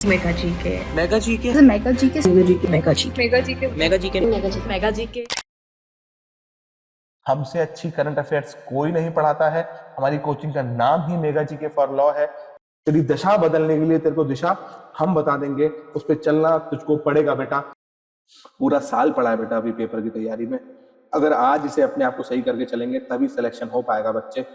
Mega जी के mega जी के mega जी के मेगा जी के मेगा जी के मेगा जी के मेगा जी के मेगा जी के हमसे अच्छी करंट अफेयर्स कोई नहीं पढ़ाता है। हमारी कोचिंग का नाम ही मेगा जी के फॉर लॉ है। तेरी दशा बदलने के लिए तेरे को दिशा हम बता देंगे, उस पर चलना तुझको पड़ेगा बेटा। पूरा साल पड़ा है बेटा अभी पेपर की तैयारी में। अगर आज इसे अपने आप को सही करके चलेंगे तभी सिलेक्शन हो पाएगा बच्चे।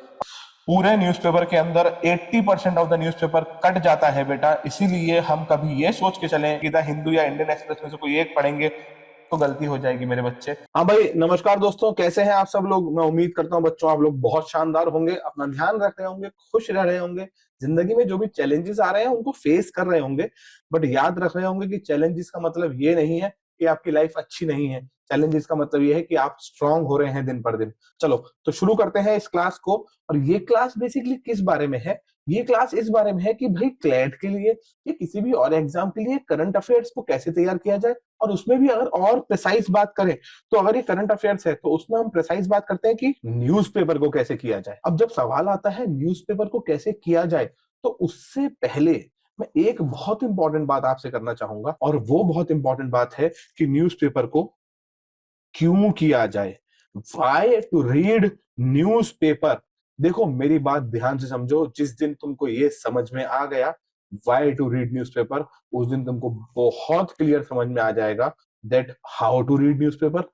पूरे न्यूज़पेपर के अंदर 80% ऑफ द न्यूज़पेपर कट जाता है बेटा, इसीलिए हम कभी ये सोच के चलें कि द हिंदू या इंडियन एक्सप्रेस में से कोई एक पढ़ेंगे तो गलती हो जाएगी मेरे बच्चे। हाँ भाई, नमस्कार दोस्तों, कैसे हैं आप सब लोग। मैं उम्मीद करता हूँ बच्चों आप लोग बहुत शानदार होंगे, अपना ध्यान रख रहे होंगे, खुश रह रहे होंगे, जिंदगी में जो भी चैलेंजेस आ रहे हैं उनको फेस कर रहे होंगे। बट याद रख रहे होंगे कि चैलेंजेस का मतलब ये नहीं है कि आपकी लाइफ अच्छी नहीं है। चैलेंजेस का मतलब ये है कि आप स्ट्रांग हो रहे हैं दिन पर दिन। चलो तो शुरू करते हैं इस क्लास को। और ये क्लास बेसिकली किस बारे में है? ये क्लास इस बारे में है कि भाई क्लैट के लिए या किसी भी और एग्जाम के लिए करंट अफेयर्स को कैसे तैयार किया जाए। और उसमें भी अगर और प्रिसाइज बात करें तो अगर ये करंट अफेयर्स है तो उसमें हम प्रिसाइज बात करते हैं कि न्यूज़पेपर को कैसे किया जाए। अब जब सवाल आता है न्यूज़पेपर को कैसे किया जाए तो उससे पहले मैं एक बहुत इंपॉर्टेंट बात आपसे करना चाहूंगा, और वो बहुत इंपॉर्टेंट बात है कि न्यूज़पेपर को क्यों किया जाए। Why to read newspaper. देखो मेरी बात ध्यान से समझो, जिस दिन तुमको ये समझ में आ गया वाई टू रीड न्यूज़पेपर, उस दिन तुमको बहुत क्लियर समझ में आ जाएगा that how to read newspaper,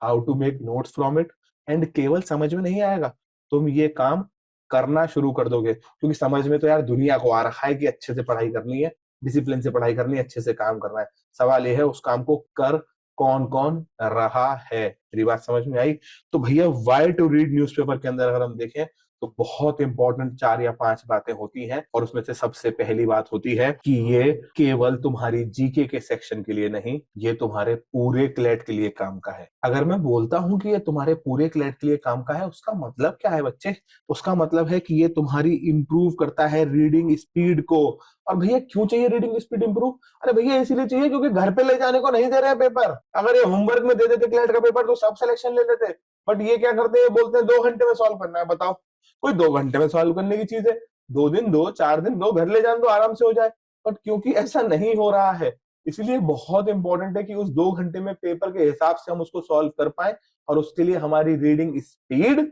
how to make notes from it. And केवल समझ में नहीं आएगा, तुम ये काम करना शुरू कर दोगे, क्योंकि समझ में तो यार दुनिया को आ रखा है कि अच्छे से पढ़ाई करनी है, डिसिप्लिन से पढ़ाई करनी है, अच्छे से काम करना है। सवाल ये है उस काम को कर कौन कौन रहा है। मेरी बात समझ में आई? तो भैया वाई टू रीड न्यूज़पेपर के अंदर अगर हम देखें तो बहुत इंपॉर्टेंट 4 या 5 बातें होती हैं, और उसमें से सबसे पहली बात होती है कि ये केवल तुम्हारी जीके के सेक्शन के लिए नहीं, ये तुम्हारे पूरे क्लेट के लिए काम का है। अगर मैं बोलता हूं कि ये तुम्हारे पूरे क्लेट के लिए काम का है, उसका मतलब क्या है बच्चे? उसका मतलब है कि ये तुम्हारी इंप्रूव करता है रीडिंग स्पीड को। और भैया क्यों चाहिए रीडिंग स्पीड इंप्रूव? अरे भैया इसीलिए चाहिए क्योंकि घर पे ले जाने को नहीं दे रहे हैं पेपर। अगर ये होमवर्क में दे देते क्लेट का पेपर तो सब सिलेक्शन ले लेते, बट ये क्या करते हैं, बोलते हैं 2 घंटे में सॉल्व करना है। बताओ, कोई 2 घंटे में सॉल्व करने की चीज है? 2 दिन दो, 4 दिन दो, घर ले जाने दो, आराम से हो जाए। बट क्योंकि ऐसा नहीं हो रहा है, इसलिए बहुत इंपॉर्टेंट है कि उस 2 घंटे में पेपर के हिसाब से हम उसको सॉल्व कर पाए। और उसके लिए हमारी रीडिंग स्पीड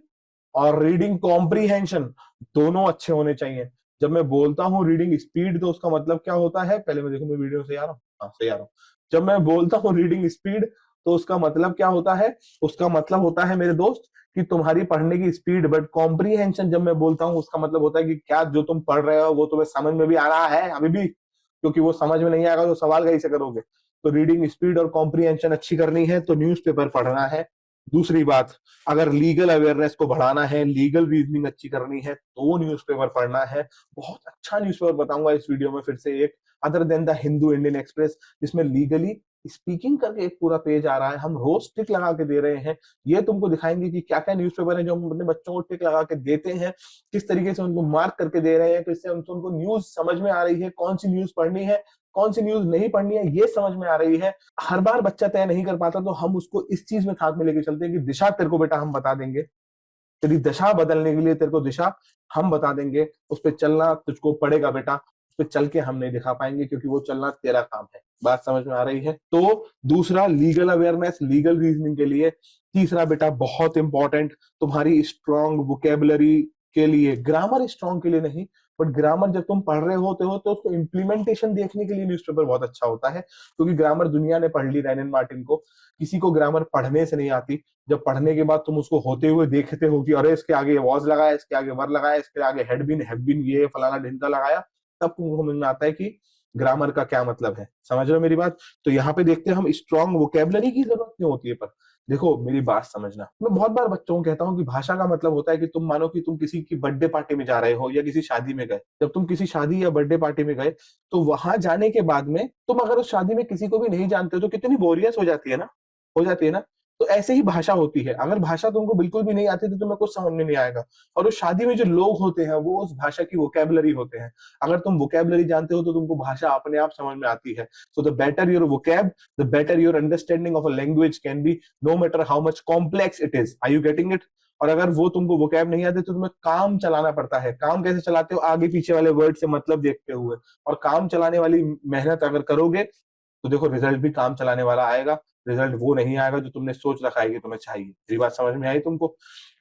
और रीडिंग कॉम्प्रीहेंशन दोनों अच्छे होने चाहिए। जब मैं बोलता हूँ रीडिंग स्पीड तो उसका मतलब क्या होता है, पहले मैं देखूं मैं वीडियो से आ रहा हूँ, हाँ सही आ रहा हूँ। जब मैं बोलता हूँ रीडिंग स्पीड तो उसका मतलब क्या होता है? उसका मतलब होता है मेरे दोस्त कि तुम्हारी पढ़ने की स्पीड। बट कॉम्प्रीहेंशन जब मैं बोलता हूँ उसका मतलब होता है कि क्या जो तुम पढ़ रहे हो वो तुम्हें समझ में भी आ रहा है अभी भी, क्योंकि वो समझ में नहीं आएगा तो सवाल कैसे करोगे। तो रीडिंग स्पीड और कॉम्प्रीहेंशन अच्छी करनी है तो न्यूज़पेपर पढ़ना है। दूसरी बात, अगर लीगल अवेयरनेस को बढ़ाना है, लीगल रीजनिंग अच्छी करनी है तो न्यूज़पेपर पढ़ना है। बहुत अच्छा न्यूज़पेपर बताऊंगा इस वीडियो में फिर से एक, other than the Hindu Indian express, जिसमें लीगली स्पीकिंग करके एक पूरा पेज आ रहा है। हम रोज टिक लगा के दे रहे हैं, ये तुमको दिखाएंगे कि क्या क्या न्यूज़पेपर है जो हम अपने बच्चों को टिक लगा के देते हैं, किस तरीके से उनको मार्क करके दे रहे हैं, तो इससे उनको न्यूज समझ में आ रही है, कौन सी न्यूज पढ़नी है, कौन सी न्यूज नहीं पढ़नी है, ये समझ में आ रही है। हर बार बच्चा तय नहीं कर पाता तो हम उसको इस चीज में साथ में लेके चलते हैं कि दिशा तेरे को बेटा हम बता देंगे, तेरी दशा बदलने के लिए तेरे को दिशा हम बता देंगे, उस पर चलना तुझको पड़ेगा बेटा। उस पर चल के हम नहीं दिखा पाएंगे क्योंकि वो चलना तेरा काम है। बात समझ में आ रही है? तो दूसरा लीगल अवेयरनेस, लीगल रीजनिंग के लिए। तीसरा बेटा बहुत इंपॉर्टेंट, तुम्हारी स्ट्रॉन्ग वोकेबलरी के लिए, ग्रामर स्ट्रॉन्ग के लिए नहीं, बट ग्रामर जब तुम पढ़ रहे होते हो तो उसको इम्प्लीमेंटेशन देखने के लिए न्यूज़पेपर बहुत अच्छा होता है। क्योंकि ग्रामर दुनिया ने पढ़ ली रैनन मार्टिन को, किसी को ग्रामर पढ़ने से नहीं आती। जब पढ़ने के बाद तुम उसको होते हुए देखते हो कि अरे इसके आगे वॉज लगाया, इसके आगे वर लगाया, इसके आगे हैड बीन, हैव बीन, ये फलाना ढिमका लगाया, तब तुमको समझ में आता है कि ग्रामर का क्या मतलब है। समझ रहे हो मेरी बात? तो यहाँ पे देखते हैं हम स्ट्रॉन्ग वोकेबलरी की जरूरत क्यों होती है। पर देखो मेरी बात समझना, मैं बहुत बार बच्चों को कहता हूँ कि भाषा का मतलब होता है कि तुम मानो कि तुम किसी की बर्थडे पार्टी में जा रहे हो या किसी शादी में गए। जब तुम किसी शादी या बर्थडे पार्टी में गए तो वहां जाने के बाद में तुम अगर उस शादी में किसी को भी नहीं जानते हो तो कितनी बोरियत हो जाती है ना, हो जाती है ना। तो ऐसे ही भाषा होती है, अगर भाषा तुमको बिल्कुल भी नहीं आती तो तुम्हें कुछ समझ में नहीं आएगा। और उस शादी में जो लोग होते हैं वो उस भाषा की वोकेबलरी होते हैं। अगर तुम वोकेबलरी जानते हो तो तुमको भाषा अपने आप समझ में आती है। So the better your vocab, the better your understanding of a language can be, no matter how much complex it is. Are you getting it? और अगर वो तुमको वोकैब नहीं आते तो तुम्हें काम चलाना पड़ता है। काम कैसे चलाते हो? आगे पीछे वाले वर्ड से मतलब देखते हुए। और काम चलाने वाली मेहनत अगर करोगे तो देखो रिजल्ट भी काम चलाने वाला आएगा। रिजल्ट वो नहीं आएगा जो तुमने सोच रखा है कि तुम्हें चाहिए। मेरी बात समझ में आई तुमको?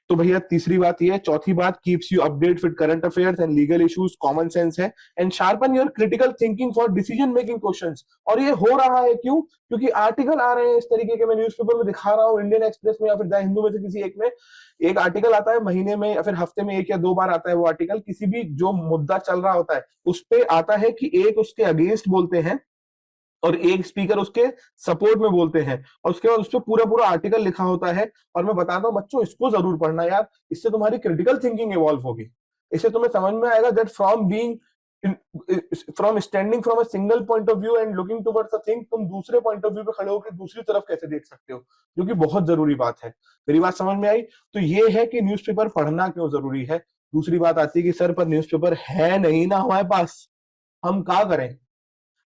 तो भैया तीसरी बात ये है। चौथी बात, keeps you update with current affairs and legal issues, common sense है, and sharpen your critical thinking for decision making questions. और ये हो रहा है क्यों? क्योंकि आर्टिकल आ रहे हैं इस तरीके के। मैं न्यूज़पेपर में दिखा रहा हूँ, इंडियन एक्सप्रेस में या फिर द हिंदू में से किसी एक में एक आर्टिकल आता है, महीने में या फिर हफ्ते में एक या दो बार आता है वो आर्टिकल। किसी भी जो मुद्दा चल रहा होता है उस पे आता है कि एक उसके अगेंस्ट बोलते हैं और एक स्पीकर उसके सपोर्ट में बोलते हैं, और उसके बाद उस पर पूरा पूरा आर्टिकल लिखा होता है। और मैं बताता हूँ बच्चों, इसको जरूर पढ़ना यार, इससे तुम्हारी क्रिटिकल थिंकिंग इवॉल्व होगी। इससे तुम्हें समझ में आएगा that from standing from a single point of view and looking towards a thing, तुम दूसरे पॉइंट ऑफ व्यू पे खड़े होकर दूसरी तरफ कैसे देख सकते हो, जो कि बहुत जरूरी बात है। मेरी बात समझ में आई? तो ये है कि न्यूज़पेपर पढ़ना क्यों जरूरी है। दूसरी बात आती है कि सर पर न्यूज़पेपर है नहीं ना हमारे पास, हम क्या करें?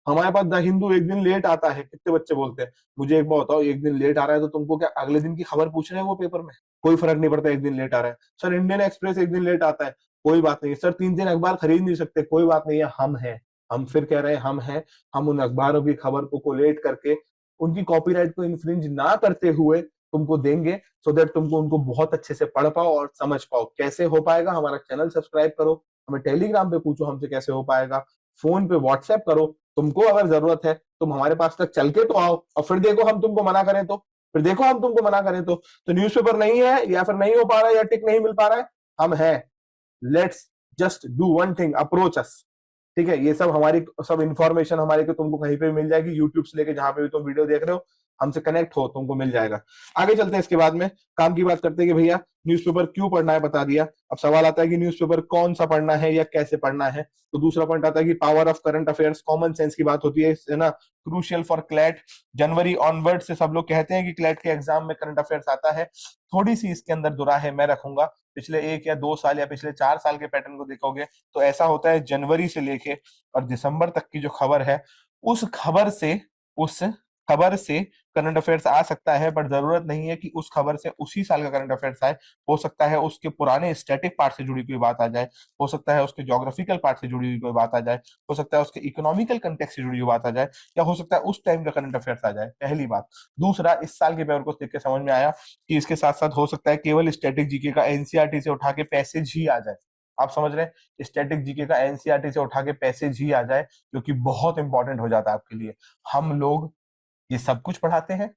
हमारे पास द हिंदू एक दिन लेट आता है, कितने बच्चे बोलते हैं मुझे एक बार बताओ, एक दिन लेट आ रहा है तो तुमको क्या अगले दिन की खबर पूछ रहे हैं वो पेपर में? कोई फर्क नहीं पड़ता एक दिन लेट आ रहा है। सर इंडियन एक्सप्रेस एक दिन लेट आता है, कोई बात नहीं। सर 3 दिन अखबार खरीद नहीं सकते, कोई बात नहीं है, हम हैं। हम फिर कह रहे हैं हम हैं। हम उन अखबारों की खबर को कोलेट करके उनकी कॉपीराइट को इन्फ्रिंज ना करते हुए तुमको देंगे, सो दैट तुमको उनको बहुत अच्छे से पढ़ पाओ और समझ पाओ। कैसे हो पाएगा? हमारा चैनल सब्सक्राइब करो, हमें टेलीग्राम पे पूछो हमसे कैसे हो पाएगा, फोन पे व्हाट्सएप करो, तुमको अगर जरूरत है तुम हमारे पास तक चल के तो आओ, और फिर देखो हम तुमको मना करें तो, न्यूज़पेपर नहीं है या फिर नहीं हो पा रहा है या टिक नहीं मिल पा रहा है, हम हैं। Let's just do one thing, approach अस। ठीक है, ये सब हमारी सब इंफॉर्मेशन हमारे को तुमको कहीं पे भी मिल जाएगी, यूट्यूब से लेके जहां पे भी तुम वीडियो देख रहे हो, हमसे कनेक्ट हो, तुमको मिल जाएगा। आगे चलते हैं, इसके बाद में काम की बात करते हैं कि भैया न्यूज़पेपर क्यों पढ़ना है, बता दिया। अब सवाल आता है कि न्यूज़पेपर कौन सा पढ़ना है या कैसे पढ़ना है। तो दूसरा पॉइंट आता है कि power of current affairs, common sense की बात होती है ना, crucial for CLAT. January onward से सब लोग कहते हैं कि क्लैट के एग्जाम में करंट अफेयर्स आता है। थोड़ी सी इसके अंदर दुराहे मैं रखूंगा, पिछले 1 या 2 साल या पिछले 4 साल के पैटर्न को देखोगे तो ऐसा होता है जनवरी से लेके और दिसंबर तक की जो खबर है उस खबर से करंट अफेयर्स आ सकता है, बट जरूरत नहीं है कि उस खबर से उसी साल का करंट अफेयर्स आए। हो सकता है उसके पुराने स्टैटिक पार्ट से जुड़ी कोई बात आ जाए, हो सकता है उसके ज्योग्राफिकल पार्ट से जुड़ी हुई कोई बात आ जाए, हो सकता है उसके इकोनॉमिकल कंटेक्स्ट से जुड़ी हुई बात आ जाए, या हो सकता है उस टाइम का करंट अफेयर्स आ जाए, पहली बात। दूसरा, इस साल के पेपर को देख के समझ में आया कि इसके साथ साथ हो सकता है केवल स्टैटिक जीके का एनसीईआरटी से उठा के पैसेज ही आ जाए। आप समझ रहे हैं? स्टैटिक जीके का एनसीईआरटी से उठा के पैसेज ही आ जाए, जो कि बहुत इंपॉर्टेंट हो जाता है आपके लिए। हम लोग ये सब कुछ पढ़ाते हैं,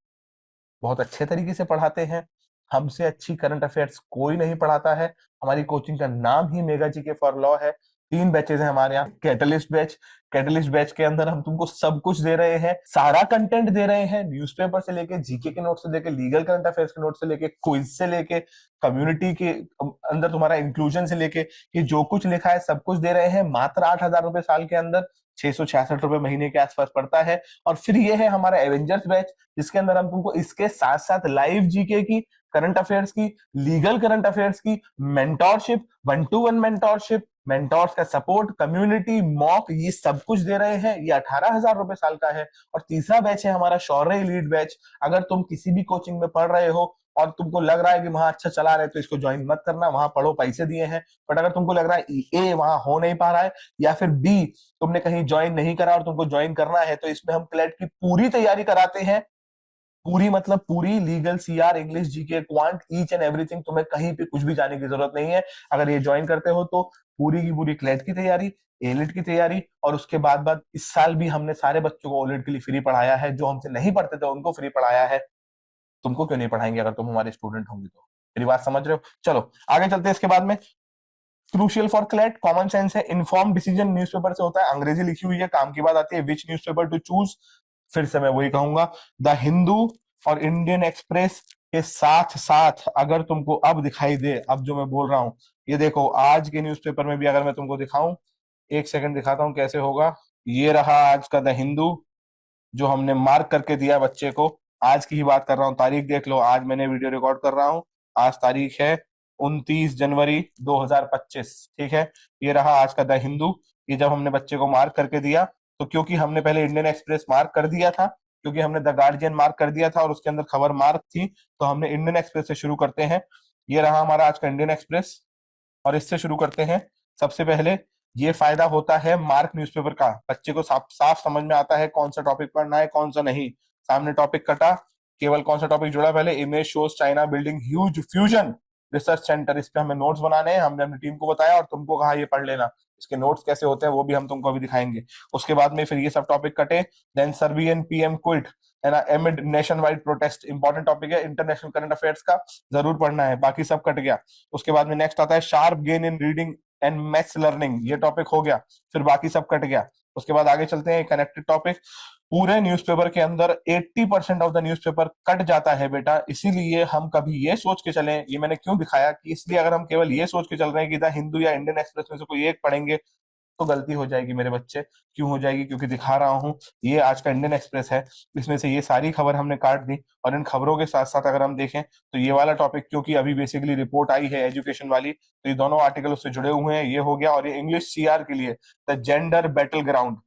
बहुत अच्छे तरीके से पढ़ाते हैं, हमसे अच्छी करंट अफेयर्स कोई नहीं पढ़ाता है। हमारी कोचिंग का नाम ही मेगा जीके फॉर लॉ है। 3 बैचेज है हमारे यहाँ। कैटलिस्ट बैच के अंदर हम तुमको सब कुछ दे रहे हैं, सारा कंटेंट दे रहे हैं, न्यूज़पेपर से लेके जीके के नोट से लेके लीगल करंट अफेयर्स के नोट से लेके क्विज से लेके कम्युनिटी के अंदर तुम्हारा इंक्लूजन से लेके, ये जो कुछ लिखा है सब कुछ दे रहे हैं मात्र 8,000 रुपए साल के अंदर, 666 रुपए महीने के आसपास पड़ता है। और फिर ये है हमारा एवेंजर्स बैच, जिसके अंदर हम तुमको इसके साथ साथ लाइव जीके की, करंट अफेयर्स की, लीगल करंट अफेयर्स की, मेंटोरशिप, 1-to-1 मेंटोरशिप, मेंटोर्स का सपोर्ट, कम्युनिटी, मॉक, ये सब कुछ दे रहे हैं। ये 18,000 रुपए साल का है। और तीसरा बैच है हमारा शौर्य एलीट बैच। अगर तुम किसी भी कोचिंग में पढ़ रहे हो और तुमको लग रहा है कि वहां अच्छा चला रहे तो इसको ज्वाइन मत करना, वहां पढ़ो, पैसे दिए हैं। बट अगर तुमको लग रहा है ए वहां हो नहीं पा रहा है, या फिर बी तुमने कहीं ज्वाइन नहीं करा और तुमको ज्वाइन करना है, तो इसमें हम क्लैट की पूरी तैयारी कराते हैं। पूरी मतलब पूरी, legal, CR, English, GK, quant, each and everything. तुम्हें कहीं पे कुछ भी जाने की जरूरत नहीं है। अगर ये ज्वाइन करते हो तो पूरी की पूरी क्लैट की तैयारी, एलिट की तैयारी, और उसके बाद इस साल भी हमने सारे बच्चों को ओलिट के लिए फ्री पढ़ाया है। जो हमसे नहीं पढ़ते थे उनको फ्री पढ़ाया है। तुमको क्यों नहीं पढ़ाएंगे अगर तुम हमारे स्टूडेंट होंगे तो? मेरी बात समझ रहे हो? चलो आगे चलते हैं। इसके बाद में crucial for CLAT, common sense है, इन्फॉर्म डिसीजन न्यूज़पेपर से होता है, अंग्रेजी लिखी हुई है। काम की बात आती है विच न्यूज़पेपर टू चूज, फिर से मैं वही कहूंगा, द हिंदू और इंडियन एक्सप्रेस के साथ साथ अगर तुमको अब दिखाई दे, अब जो मैं बोल रहा हूं, ये देखो आज के न्यूज़पेपर में भी अगर मैं तुमको दिखाऊं, एक सेकंड दिखाता हूं कैसे होगा। ये रहा आज का द हिंदू, जो हमने मार्क करके दिया बच्चे को। आज की ही बात कर रहा हूँ, तारीख देख लो, आज मैंने वीडियो रिकॉर्ड कर रहा हूँ, आज तारीख है 29 जनवरी 2025। ठीक है, ये रहा आज का द हिंदू। ये जब हमने बच्चे को मार्क करके दिया, तो क्योंकि हमने पहले इंडियन एक्सप्रेस मार्क कर दिया था, क्योंकि हमने द गार्जियन मार्क कर दिया था और उसके अंदर खबर मार्क थी, तो हमने इंडियन एक्सप्रेस से शुरू करते हैं। ये रहा हमारा आज का इंडियन एक्सप्रेस, और इससे शुरू करते हैं। सबसे पहले ये फायदा होता है मार्क न्यूज़पेपर का, बच्चे को साफ साफ समझ में आता है कौन सा टॉपिक पढ़ना है कौन सा नहीं। सामने टॉपिक कटा, केवल कौन सा टॉपिक जुड़ा, पहले image shows China building huge fusion research centre, इस पे हमें नोट्स बनाने हैं। हमने अपनी टीम को बताया और तुमको कहा ये पढ़ लेना। इसके नोट्स कैसे होते हैं वो भी हम तुमको अभी दिखाएंगे। उसके बाद में फिर ये सब टॉपिक कटे। देन सर्बियन पीएम क्विट, है ना, एमिड nation wide protest, important topic है, इंटरनेशनल करंट अफेयर्स का, जरूर पढ़ना है, बाकी सब कट गया। उसके बाद में नेक्स्ट आता है sharp gain in reading and maths learning, ये टॉपिक हो गया, फिर बाकी सब कट गया। उसके बाद आगे चलते हैं कनेक्टेड टॉपिक। पूरे न्यूज़पेपर के अंदर 80% ऑफ द न्यूज़पेपर कट जाता है बेटा, इसीलिए हम कभी ये सोच के चलें, ये मैंने क्यों दिखाया कि इसलिए अगर हम केवल ये सोच के चल रहे हैं कि द हिंदू या इंडियन एक्सप्रेस में से कोई एक पढ़ेंगे तो गलती हो जाएगी मेरे बच्चे। क्यों हो जाएगी? क्योंकि दिखा रहा हूं ये आज का इंडियन एक्सप्रेस है, इसमें से ये सारी खबर हमने काट दी, और इन खबरों के साथ साथ अगर हम देखें तो ये वाला टॉपिक, क्योंकि अभी बेसिकली रिपोर्ट आई है एजुकेशन वाली, तो ये दोनों आर्टिकल उससे जुड़े हुए हैं, ये हो गया। और ये इंग्लिश सीआर के लिए the gender battle ground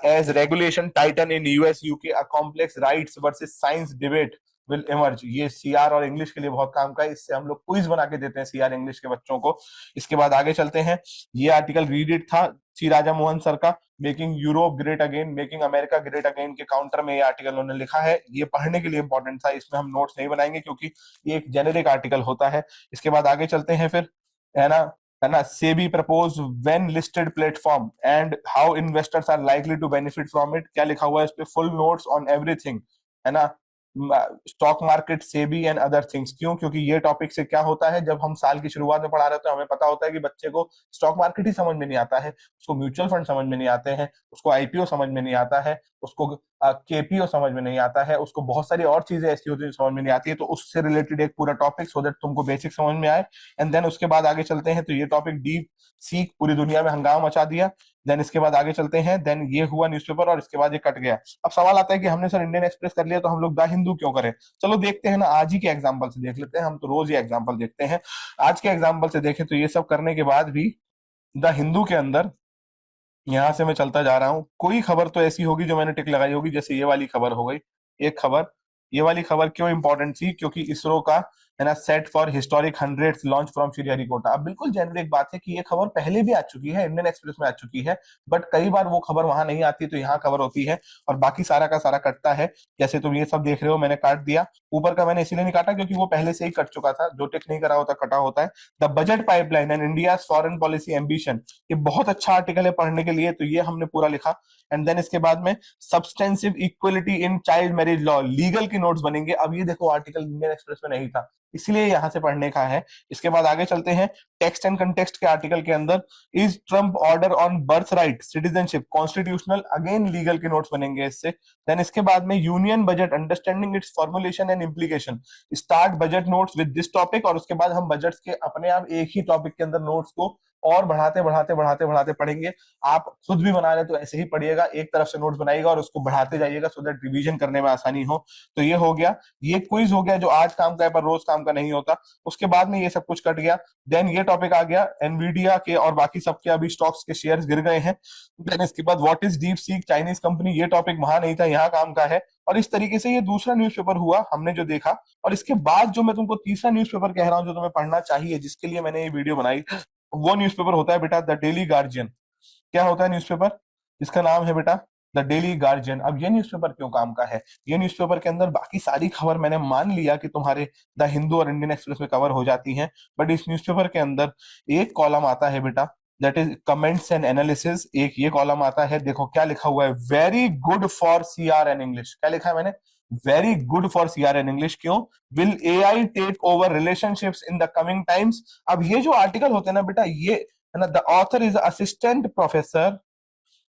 as regulation tighten in US UK, a complex rights versus science debate will emerge. ये सीआर और इंग्लिश के लिए बहुत काम का है, इससे हम लोग क्विज बना के देते हैं सीआर इंग्लिश के बच्चों को। इसके बाद आगे चलते हैं। ये आर्टिकल रीड इट था सी राजा मोहन सर का, making Europe great again making America great again के काउंटर में ये आर्टिकल उन्होंने लिखा है। ये पढ़ने के लिए इंपॉर्टेंट था, इसमें हम नोट्स नहीं बनाएंगे क्योंकि ये एक जेनेरिक आर्टिकल होता है। इसके बाद आगे चलते हैं फिर, है ना, है ना, SEBI propose when listed platform and how investors are likely to benefit from it, क्या लिखा हुआ है इस पे, फुल नोट्स ऑन एवरीथिंग, है ना, stock market, SEBI and other things. क्यों? क्योंकि ये टॉपिक से क्या होता है, जब हम साल की शुरुआत में पढ़ा रहे होते हैं हमें पता होता है कि बच्चे को स्टॉक मार्केट ही समझ में नहीं आता है, उसको म्यूचुअल फंड समझ में नहीं आते हैं, उसको आईपीओ समझ में नहीं आता है, उसको केपीओ समझ में नहीं आता है, उसको बहुत सारी और चीजें ऐसी होती है समझ में नहीं आती है। तो उससे रिलेटेड एक पूरा टॉपिक, सो दैट तुमको बेसिक समझ में आए। एंड देन उसके बाद आगे चलते हैं, तो ये टॉपिक डीप सीख पूरी दुनिया में हंगामा मचा दिया। देन इसके बाद आगे चलते हैं, देन ये हुआ न्यूज़पेपर, और इसके बाद ये कट गया। अब सवाल आता है कि हमने सर इंडियन एक्सप्रेस कर लिया तो हम लोग द हिंदू क्यों करें? चलो देखते हैं ना, आज ही के एग्जाम्पल से देख लेते हैं, हम तो रोज ही एग्जाम्पल देखते हैं। आज के एग्जाम्पल से देखें तो ये सब करने के बाद भी द हिंदू के अंदर, यहां से मैं चलता जा रहा हूं, कोई खबर तो ऐसी होगी जो मैंने टिक लगाई होगी, जैसे ये वाली खबर हो गई एक खबर। ये वाली खबर क्यों इंपॉर्टेंट थी? क्योंकि इसरो का, है ना, set for historic 100th launch from Sriharikota. अब बिल्कुल जेनरिक बात है कि ये खबर पहले भी आ चुकी है, इंडियन एक्सप्रेस में आ चुकी है, बट कई बार वो खबर वहां नहीं आती तो यहाँ खबर होती है, और बाकी सारा का सारा कटता है। जैसे तुम ये सब देख रहे हो, मैंने काट दिया, ऊपर का मैंने इसीलिए नहीं काटा क्योंकि वो पहले से ही कट चुका था, जो टिक नहीं करा होता कटा होता है। The budget pipeline and India foreign policy ambition, ये बहुत अच्छा आर्टिकल है पढ़ने के लिए, तो ये हमने पूरा लिखा। एंड देन इसके बाद में substantive equality in child marriage law, legal की नोट्स बनेंगे। अब ये देखो आर्टिकल इंडियन एक्सप्रेस में नहीं था, इसलिए यहां से पढ़ने का है। इसके बाद आगे चलते हैं, टेक्स्ट एंड कंटेक्स्ट के आर्टिकल के अंदर, is Trump order on birth right citizenship constitutional, again legal के नोट्स बनेंगे इससे। देन इसके बाद में union budget understanding its formulation and implication, start budget notes with this topic, और उसके बाद हम बजट्स के अपने आप एक ही टॉपिक के अंदर नोट्स को और बढ़ाते बढ़ाते बढ़ाते बढ़ाते पढ़ेंगे। आप खुद भी बना रहे तो ऐसे ही पढ़िएगा, एक तरफ से नोट्स बनाइएगा और उसको बढ़ाते जाइएगा, सो दैट रिवीजन करने में आसानी हो। तो ये हो गया, ये क्विज हो गया जो आज काम का है पर रोज काम का नहीं होता। उसके बाद में ये सब कुछ कट गया। देन ये टॉपिक आ गया एनवीडिया के और बाकी सबके, अभी स्टॉक्स के शेयर्स गिर गए हैं। देन इसके बाद what is deep seek Chinese company, ये टॉपिक वहां नहीं था, यहाँ काम का है। और इस तरीके से ये दूसरा न्यूज़पेपर हुआ हमने जो देखा। और इसके बाद जो मैं तुमको तीसरा न्यूज़पेपर कह रहा हूं जो तुम्हें पढ़ना चाहिए, जिसके लिए मैंने ये वीडियो बनाई, वो न्यूज़पेपर होता है बेटा द डेली गार्जियन। क्या होता है न्यूज़पेपर? इसका नाम है बेटा द डेली गार्जियन। अब ये न्यूज़पेपर क्यों काम का है? ये न्यूज़पेपर के अंदर बाकी सारी खबर मैंने मान लिया कि तुम्हारे द हिंदू और इंडियन एक्सप्रेस में कवर हो जाती हैं, बट इस न्यूज़पेपर के अंदर एक कॉलम आता है बेटा, that is comments and analysis. एक ये कॉलम आता है, देखो क्या लिखा हुआ है, very good for CR and English. क्या लिखा है मैंने? Very good for CR and English. क्यों? Will AI take over relationships in the coming times. अब ये जो आर्टिकल होते हैं ना बेटा, ये, है ना, the author is assistant professor,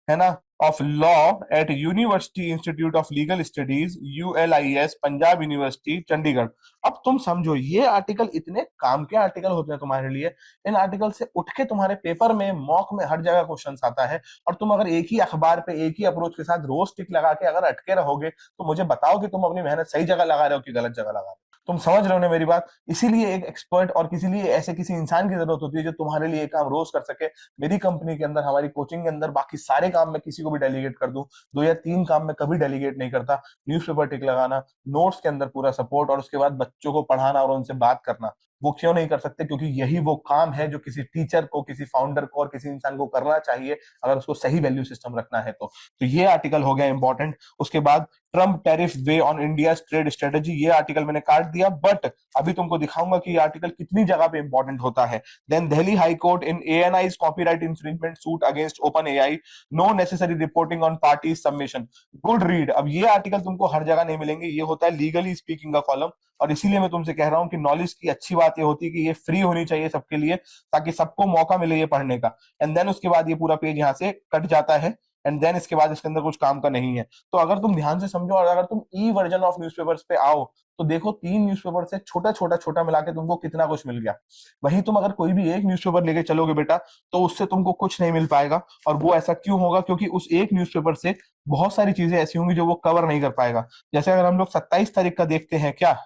है ना, of law at university institute of legal studies ULIS, Punjab university Chandigarh. अब तुम समझो ये आर्टिकल इतने काम के आर्टिकल होते हैं तुम्हारे लिए, इन आर्टिकल से उठ के तुम्हारे पेपर में, मॉक में, हर जगह क्वेश्चन आता है। और तुम अगर एक ही अखबार पे एक ही अप्रोच के साथ रोज टिक लगा के अगर अटके रहोगे तो मुझे बताओ कि तुम अपनी मेहनत सही जगह लगा रहे हो कि गलत जगह लगा रहे हो। तुम समझ रहे हो ना मेरी बात? इसीलिए एक एक्सपर्ट और किसी लिए ऐसे किसी इंसान की जरूरत होती है जो तुम्हारे लिए काम रोज कर सके। मेरी कंपनी के अंदर, हमारी कोचिंग के अंदर बाकी सारे काम में किसी को भी डेलीगेट कर दूं, 2 या 3 काम में कभी डेलीगेट नहीं करता। न्यूज़पेपर टिक लगाना, नोट्स के अंदर पूरा सपोर्ट, और उसके बाद बच्चों को पढ़ाना और उनसे बात करना, वो क्यों नहीं कर सकते? क्योंकि यही वो काम है जो किसी टीचर को, किसी फाउंडर को और किसी इंसान को करना चाहिए अगर उसको सही वैल्यू सिस्टम रखना है तो ये आर्टिकल हो गया इंपॉर्टेंट। उसके बाद Trump tariff way on India trade strategy, ये आर्टिकल मैंने काट दिया, बट अभी तुमको दिखाऊंगा कि ये आर्टिकल कितनी जगह पे इंपॉर्टेंट होता है। Then Delhi high court in ANI's copyright infringement suit against open AI, no necessary reporting on party submission. Good read. अब ये आर्टिकल तुमको हर जगह नहीं मिलेंगे, ये होता है लीगली स्पीकिंग का कॉलम, और इसीलिए मैं तुमसे कह रहा हूं कि नॉलेज की अच्छी बात ये होती है कि ये फ्री होनी चाहिए सबके लिए, ताकि सबको मौका मिले ये पढ़ने का। एंड देन उसके बाद ये पूरा पेज यहाँ से कट जाता है, एंड देन इसके बाद इसके अंदर कुछ काम का नहीं है। तो अगर तुम ध्यान से समझो और अगर तुम ई वर्जन ऑफ न्यूज़पेपर्स पे आओ तो देखो 3 न्यूज़पेपर से छोटा छोटा छोटा मिला के तुमको कितना कुछ मिल गया। वहीं तुम अगर कोई भी एक न्यूज़पेपर लेके चलोगे बेटा तो उससे तुमको कुछ नहीं मिल पाएगा। और वो ऐसा क्यों होगा? क्योंकि उस एक न्यूज़पेपर से बहुत सारी चीजें ऐसी होंगी जो वो कवर नहीं कर पाएगा। जैसे अगर हम लोग 27 तारीख का देखते हैं, क्या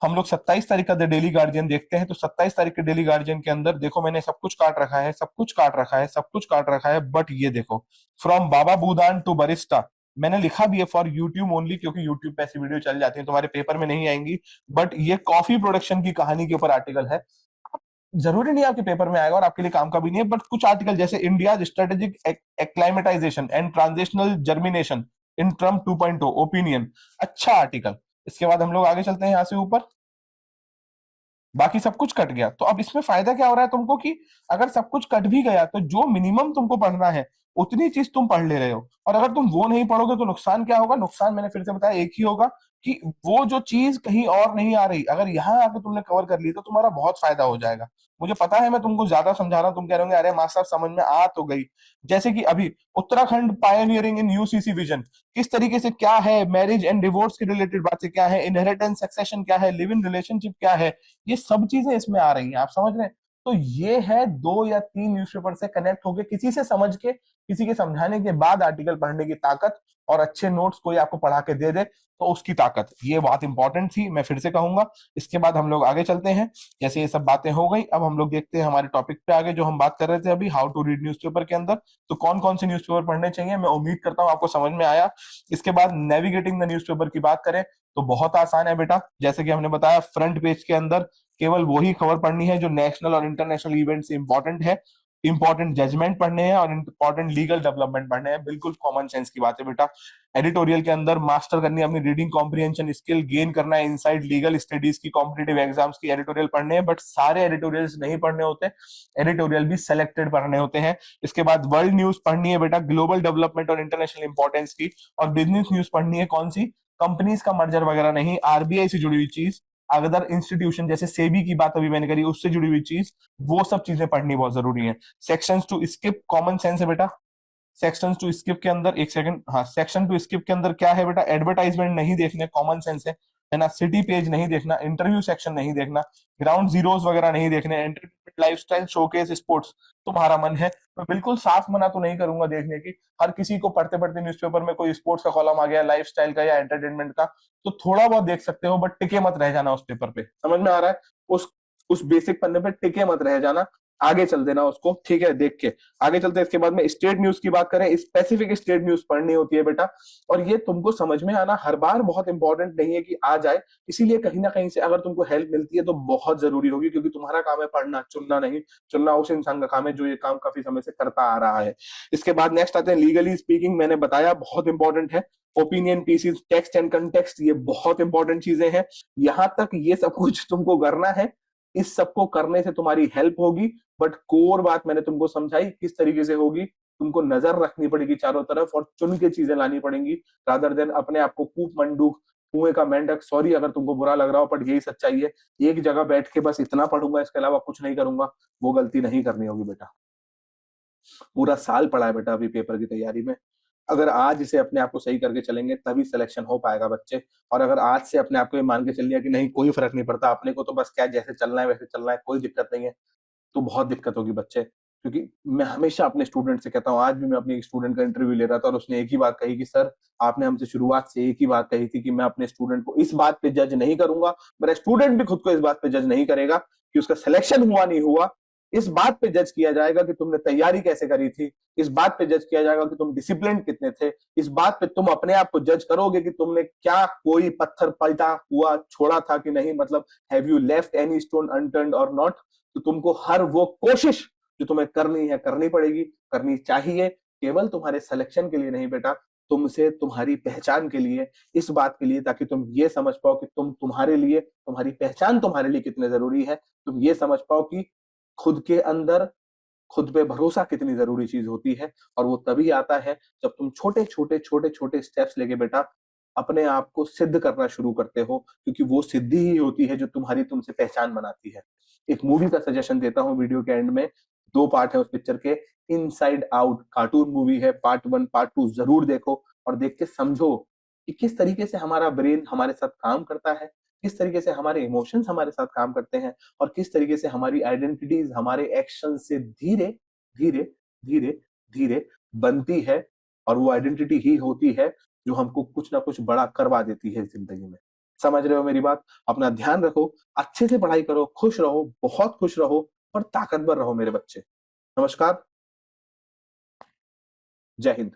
हम लोग 27 तारीख का द डेली गार्जियन देखते हैं, तो 27 तारीख के डेली गार्जियन के अंदर देखो मैंने सब कुछ काट रखा है, सब कुछ काट रखा है, सब कुछ काट रखा है, बट ये देखो फ्रॉम बाबा बूदान टू बरिस्टा, मैंने लिखा भी है फॉर यूट्यूब ओनली, क्योंकि यूट्यूब पे ऐसी वीडियो चल जाती है, तुम्हारे पेपर में नहीं आएंगी, बट ये कॉफी प्रोडक्शन की कहानी के ऊपर आर्टिकल है। जरूरी नहीं आपके पेपर में आएगा और आपके लिए काम का भी नहीं है, बट कुछ आर्टिकल जैसे India strategic acclimatisation and transitional germination in Trump 2.0 opinion, अच्छा आर्टिकल। इसके बाद हम लोग आगे चलते हैं यहाँ से ऊपर, बाकी सब कुछ कट गया। तो अब इसमें फायदा क्या हो रहा है तुमको कि अगर सब कुछ कट भी गया तो जो मिनिमम तुमको पढ़ना है उतनी चीज तुम पढ़ ले रहे हो, और अगर तुम वो नहीं पढ़ोगे तो नुकसान क्या होगा? नुकसान मैंने फिर से बताया एक ही होगा कि वो जो चीज कहीं और नहीं आ रही, अगर यहाँ आके तुमने कवर कर ली तो तुम्हारा बहुत फायदा हो जाएगा। मुझे पता है मैं तुमको ज्यादा समझा रहा हूँ, तुम कह रहे होंगे अरे मास्टर समझ में आ तो गई। जैसे कि अभी उत्तराखंड पायोनियरिंग इन यूसीसी विजन, किस तरीके से क्या है, मैरिज एंड डिवोर्स के रिलेटेड बातें क्या है, इनहेरिटेंस सक्सेशन क्या है, लिव इन रिलेशनशिप क्या है, ये सब चीजें इसमें आ रही हैं, आप समझ रहे हैं? तो ये है 2 या 3 न्यूज़पेपर से कनेक्ट होके किसी से समझ के, किसी के समझाने के बाद आर्टिकल पढ़ने की ताकत, और अच्छे नोट्स कोई आपको पढ़ा के दे दे तो उसकी ताकत, ये बात इंपॉर्टेंट थी, मैं फिर से कहूंगा। इसके बाद हम लोग आगे चलते हैं। जैसे ये सब बातें हो गई, अब हम लोग देखते हैं हमारे टॉपिक पे आगे, जो हम बात कर रहे थे अभी, हाउ टू रीड न्यूज़पेपर के अंदर। तो कौन कौन से न्यूज़पेपर पढ़ने चाहिए, मैं उम्मीद करता हूँ आपको समझ में आया। इसके बाद नेविगेटिंग द न्यूज़पेपर की बात करें तो बहुत आसान है बेटा। जैसे कि हमने बताया फ्रंट पेज के अंदर केवल वही खबर पढ़नी है जो नेशनल और इंटरनेशनल इवेंट से इंपॉर्टेंट है, इंपॉर्टेंट जजमेंट पढ़ने हैं और इंपॉर्टेंट लीगल डेवलपमेंट पढ़ने हैं, बिल्कुल कॉमन सेंस की बात है बेटा। एडिटोरियल के अंदर मास्टर करनी है अपनी रीडिंग कॉम्प्रिहेंशन स्किल, गेन करना है इनसाइड लीगल स्टडीज की, कॉम्पिटिटिव एग्जाम्स की एडिटोरियल पढ़ने हैं, बट सारे एडिटोरियल्स नहीं पढ़ने होते, एडिटोरियल भी सेलेक्टेड पढ़ने होते हैं। इसके बाद वर्ल्ड न्यूज पढ़नी है बेटा, ग्लोबल डेवलपमेंट और इंटरनेशनल इंपॉर्टेंस की, और बिजनेस न्यूज पढ़नी है कौन सी, कंपनीज का मर्जर वगैरह नहीं, आरबीआई से जुड़ी हुई चीज, अदर इंस्टीट्यूशन जैसे सेबी की बात अभी मैंने करी उससे जुड़ी हुई चीज, वो सब चीजें पढ़नी बहुत जरूरी है। Sections to skip common sense है बेटा। सेक्शन टू स्किप के अंदर एक सेकंड, हाँ, सेक्शन टू स्किप के अंदर क्या है बेटा, एडवर्टाइजमेंट नहीं देखने, कॉमन सेंस है ना, सिटी पेज नहीं देखना, इंटरव्यू सेक्शन नहीं देखना, ग्राउंड जीरोस वगैरह नहीं देखने, एंटरटेनमेंट लाइफस्टाइल शोकेस स्पोर्ट्स, तुम्हारा मन है मैं बिल्कुल साफ मना तो नहीं करूंगा देखने की। हर किसी को पढ़ते पढ़ते न्यूज़पेपर में कोई स्पोर्ट्स का कॉलम आ गया, लाइफस्टाइल का या एंटरटेनमेंट का, तो थोड़ा बहुत देख सकते हो, बट टिके मत रह जाना उस पेपर पे, समझ में आ रहा है? उस बेसिक पन्ने पे टिके मत रह जाना, आगे चल देना उसको, ठीक है, देख के आगे चलते हैं। इसके बाद में स्टेट न्यूज की बात करें, स्पेसिफिक स्टेट न्यूज पढ़नी होती है बेटा, और ये तुमको समझ में आना हर बार बहुत इंपॉर्टेंट नहीं है कि आ जाए, इसीलिए कहीं ना कहीं से अगर तुमको हेल्प मिलती है तो बहुत जरूरी होगी, क्योंकि तुम्हारा काम है पढ़ना, चुनना नहीं। चुनना उस इंसान का काम है जो ये काम काफी समय से करता आ रहा है। इसके बाद नेक्स्ट आते हैं लीगली स्पीकिंग, मैंने बताया बहुत इंपॉर्टेंट है। Opinion pieces, text and context, ये बहुत इंपॉर्टेंट चीजें हैं। यहां तक ये सब कुछ तुमको करना है, इस सबको करने से तुम्हारी हेल्प होगी, बट कोर बात मैंने तुमको समझाई किस तरीके से होगी, तुमको नजर रखनी पड़ेगी चारों तरफ और चुन के चीजें लानी पड़ेंगी, रादर देन अपने आप को कूप मंडूक, कुएं का मेंढक, सॉरी अगर तुमको बुरा लग रहा हो, बट यही सच्चाई है। एक जगह बैठ के बस इतना पढ़ूंगा इसके अलावा कुछ नहीं करूंगा, वो गलती नहीं करनी होगी बेटा। पूरा साल पढ़ा है बेटा अभी पेपर की तैयारी में, अगर आज इसे अपने आप को सही करके चलेंगे तभी सिलेक्शन हो पाएगा बच्चे। और अगर आज से अपने आप को ये मान के चल लिया कि नहीं कोई फर्क नहीं पड़ता, अपने को तो बस क्या जैसे चलना है वैसे चलना है, कोई दिक्कत नहीं है, तो बहुत दिक्कत होगी बच्चे। क्योंकि मैं हमेशा अपने स्टूडेंट से कहता हूँ, आज भी मैं अपनी एक स्टूडेंट का इंटरव्यू ले रहा था और उसने एक ही बात कही कि सर आपने हमसे शुरुआत से एक ही बात कही थी कि मैं अपने स्टूडेंट को इस बात पे जज नहीं करूंगा, मेरा स्टूडेंट भी खुद को इस बात पे जज नहीं करेगा कि उसका सिलेक्शन हुआ नहीं हुआ, इस बात पे जज किया जाएगा कि तुमने तैयारी कैसे करी थी, इस बात पे जज किया जाएगा कि तुम डिसिप्लिन कितने थे, इस बात पे तुम अपने आप को जज करोगे कि तुमने क्या कोई पत्थर पलटा हुआ छोड़ा था कि नहीं, मतलब have you left any stone unturned और नॉट। तो तुमको हर वो कोशिश जो तुम्हें करनी है करनी पड़ेगी, करनी चाहिए, केवल तुम्हारे सिलेक्शन के लिए नहीं बेटा, तुमसे तुम्हारी पहचान के लिए, इस बात के लिए ताकि तुम ये समझ पाओ कि तुम्हारे लिए, तुम्हारी पहचान तुम्हारे लिए कितने जरूरी है, तुम ये समझ पाओ कि खुद के अंदर खुद पे भरोसा कितनी जरूरी चीज होती है। और वो तभी आता है जब तुम छोटे छोटे छोटे छोटे स्टेप्स लेके बेटा अपने आप को सिद्ध करना शुरू करते हो, क्योंकि वो सिद्धि ही होती है जो तुम्हारी तुमसे पहचान बनाती है। एक मूवी का सजेशन देता हूँ वीडियो के एंड में, 2 पार्ट है उस पिक्चर के, इनसाइड आउट कार्टून मूवी है, पार्ट 1 पार्ट 2 जरूर देखो और देख के समझो कि किस तरीके से हमारा ब्रेन हमारे साथ काम करता है, किस तरीके से हमारे इमोशंस हमारे साथ काम करते हैं और किस तरीके से हमारी आइडेंटिटीज हमारे एक्शन से धीरे धीरे धीरे धीरे बनती है। और वो आइडेंटिटी ही होती है जो हमको कुछ ना कुछ बड़ा करवा देती है जिंदगी में। समझ रहे हो मेरी बात? अपना ध्यान रखो, अच्छे से पढ़ाई करो, खुश रहो, बहुत खुश रहो और ताकतवर रहो मेरे बच्चे। नमस्कार, जय हिंद।